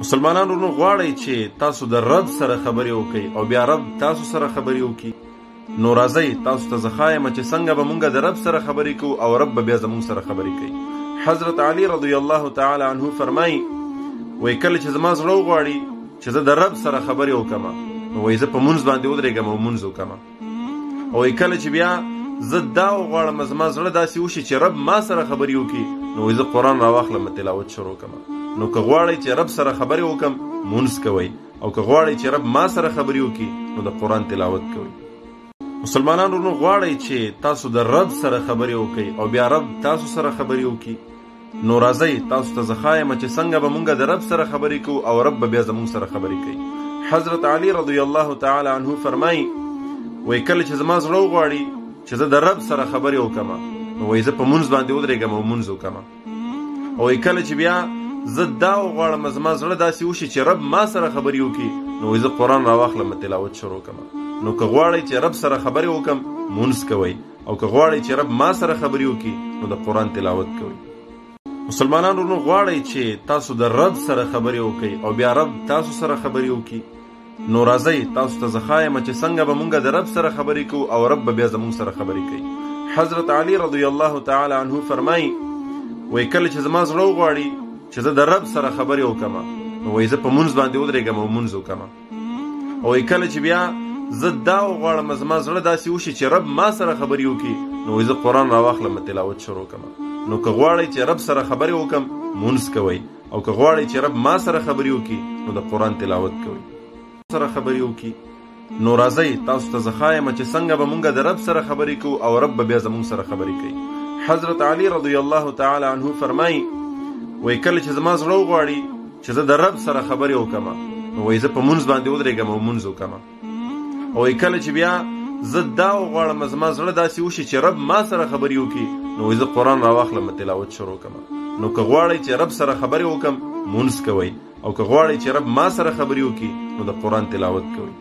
مسلمانان ورونو غواړئ چې تاسو د رب سره خبرې وکړئ او بیا رب تاسو سره خبرې وکړي، نو راځئ تاسو ته زه ښایم چې څنګه به مونږ د رب سره خبرې کوو او رب به بیا زمونږ سره خبرې کوي. حضرت علی رضی الله تعالی عنه فرمایي وایي کله چې زما زړه وغواړي چې زه د رب سره خبرې وکړم نو وایي زه په مونځ باندې ودرېږم او مونځ وکړم، او وایي کله چې بیا زه دا وغواړم زما زړه داسې وشي چې رب ما سره خبرې وکړي نو وایي زه قرآن راواخلم تلاوت شروع کړم. نو که غواړئ چې رب سره خبرې وکړم مونځ کوئ، او که غواړئ چې رب ما سره خبرې وکړي نو د قرآن تلاوت کوئ. مسلمانان ورونو غواړئ چې تاسو د رب سره خبرې وکړئ او بیا رب تاسو سره خبرې وکړي، نو راځئ تاسو ته زه ښایم چې څنګه به مونږ د رب سره خبرې کوو او رب به بیا زمونږ سره خبرې کوي. حضرت علی رضی الله تعالی عنه فرمایي وایي کله چې زما زړه وغواړي چې زه د رب سره خبرې وکړم نو وایي زه په مونځ باندې ودرېږم او مونځ وکړم، او وایي کله چې بیا زه دا وغواړم زما زړه داسې وشي چې رب ما سره خبرې وکړي نو وایي زه قرآن راواخلم تلاوت شروع کړم. نو که غواړئ چې رب سره خبرې وکړم مونځ کوئ، او که غواړئ چې رب ما سره خبرې وکړي نو د قرآن تلاوت کوئ. مسلمانان ورونو غواړئ چې تاسو د رب سره خبرې وکړئ او بیا رب تاسو سره خبرې وکړي، نو راځئ تاسو ته زه ښایم چې څنګه به مونږ د رب سره خبرې کوو او رب به بیا زمونږ سره خبرې کوي. حضرت علی رضی الله تعالی عنه فرمایي وایي کله چې زما زړه وغواړي چې زه د رب سره خبرې وکړم نو وایي زه په مونځ باندې ودرېږم او مونځ وکړم، او وایي کله چې بیا زه دا وغواړم زما زړه داسې وشي چې رب ما سره خبرې وکړي نو وایي زه قرآن راواخلم تلاوت شروع کړم. نو که غواړئ چې رب سره خبرې وکړم مونځ کوئ، او که غواړئ چې رب ما سره خبرې وکړي نو د قرآن تلاوت کوئ. سره خبرې وکړي نو راځئ تاسو ته زه ښایم چې څنګه به مونږ د رب سره خبرې کوو او رب به بیا زمونږ سره خبرې کوي. حضرت علی رضی الله تعالی عنه فرمایي وایي کله چې زما زړه وغواړي چې زه د رب سره خبرې وکړم نو وایي زه په مونځ باندې ودرېږم او مونځ وکړم، او وایي کله چې بیا زه دا وغواړم زما زړه داسې وشي چې رب ما سره خبرې وکړي نو وایي زه قرآن راواخلم تلاوت شروع کړم. نو که غواړئ چې رب سره خبرې وکړم مونځ کوئ، او که غواړئ چې رب ما سره خبرې وکړي نو د قرآن تلاوت کوئ.